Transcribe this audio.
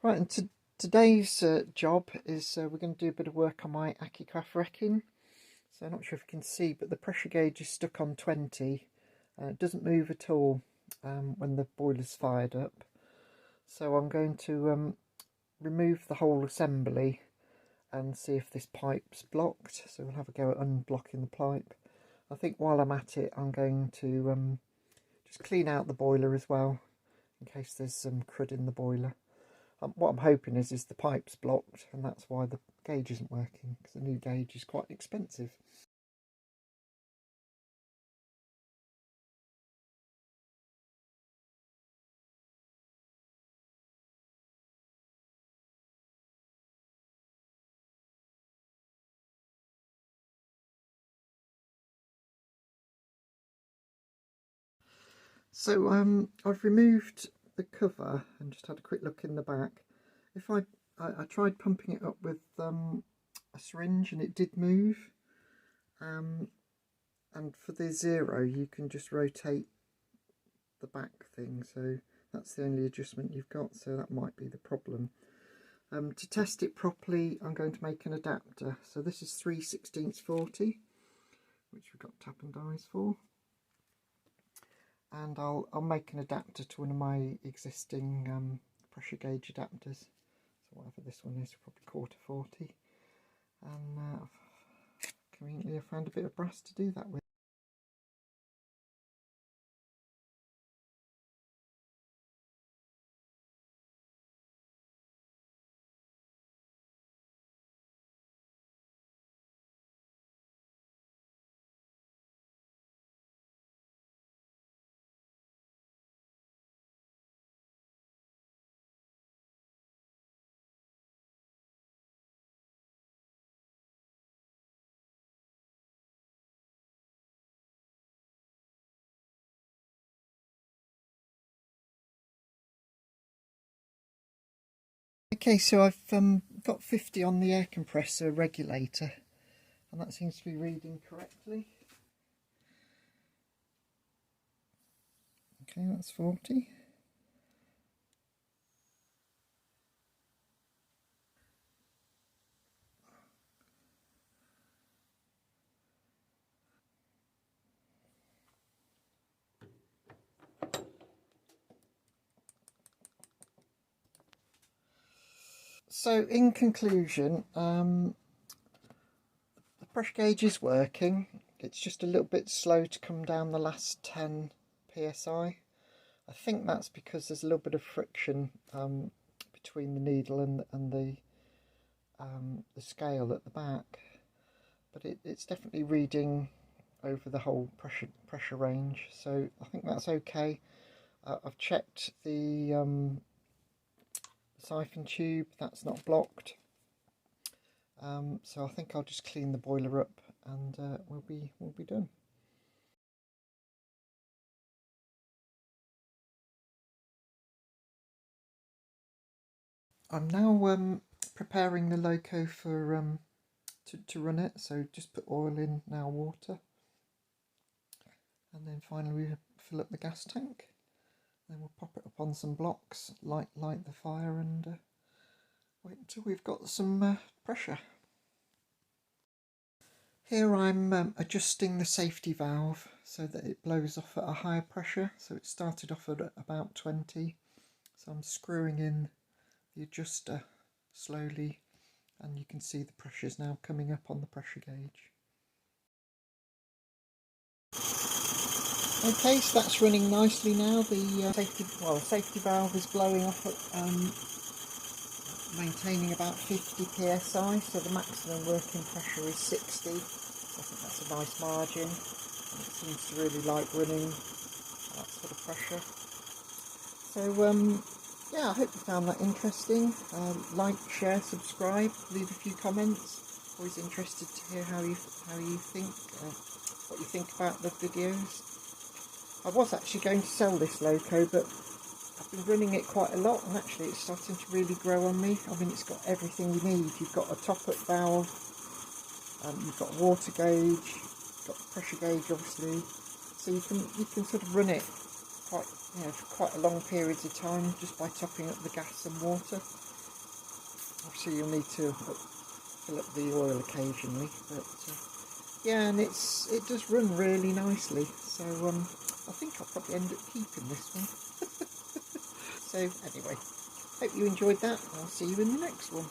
Right, and today's job is we're going to do a bit of work on my Accucraft Wrekin. So I'm not sure if you can see, but the pressure gauge is stuck on 20. It doesn't move at all when the boiler's fired up. So I'm going to remove the whole assembly and see if this pipe's blocked. So we'll have a go at unblocking the pipe. I think while I'm at it, I'm going to just clean out the boiler as well, in case there's some crud in the boiler. What I'm hoping is the pipe's blocked, and that's why the gauge isn't working, because the new gauge is quite expensive. So I've removed the cover and just had a quick look in the back. If I tried pumping it up with a syringe and it did move. And for the 0, you can just rotate the back thing, so that's the only adjustment you've got, so that might be the problem. To test it properly, I'm going to make an adapter. So this is 3/16 40, which we've got tap and dies for. And I'll make an adapter to one of my existing pressure gauge adapters. So whatever this one is, probably 1/4 40. And conveniently I found a bit of brass to do that with. Okay, so I've got 50 on the air compressor regulator, and that seems to be reading correctly. Okay, that's 40. So in conclusion, the pressure gauge is working. It's just a little bit slow to come down the last 10 psi. I think that's because there's a little bit of friction between the needle and the scale at the back. But it's definitely reading over the whole pressure range, so I think that's okay. I've checked the siphon tube, that's not blocked. So I think I'll just clean the boiler up and we'll be done. I'm now preparing the loco for to run it. So just put oil in, now water, and then finally we fill up the gas tank. Then we'll pop it up on some blocks, light the fire, and wait until we've got some pressure. Here I'm adjusting the safety valve so that it blows off at a higher pressure. So it started off at about 20. So I'm screwing in the adjuster slowly, and you can see the pressure's now coming up on the pressure gauge. Okay, so that's running nicely now. The safety valve is blowing off at maintaining about 50 psi, so the maximum working pressure is 60. I think that's a nice margin, and it seems to really like running that sort of pressure. So yeah, I hope you found that interesting. Like, share, subscribe, leave a few comments. Always interested to hear how you think, what you think about the videos. I was actually going to sell this loco, but I've been running it quite a lot, and actually it's starting to really grow on me. I mean, it's got everything you need. You've got a top-up valve, you've got a water gauge, you've got the pressure gauge, obviously. So you can sort of run it quite, for quite a long periods of time just by topping up the gas and water. obviously you'll need to fill up the oil occasionally, but yeah, and it does run really nicely, so I think I'll probably end up keeping this one. So anyway, hope you enjoyed that. I'll see you in the next one.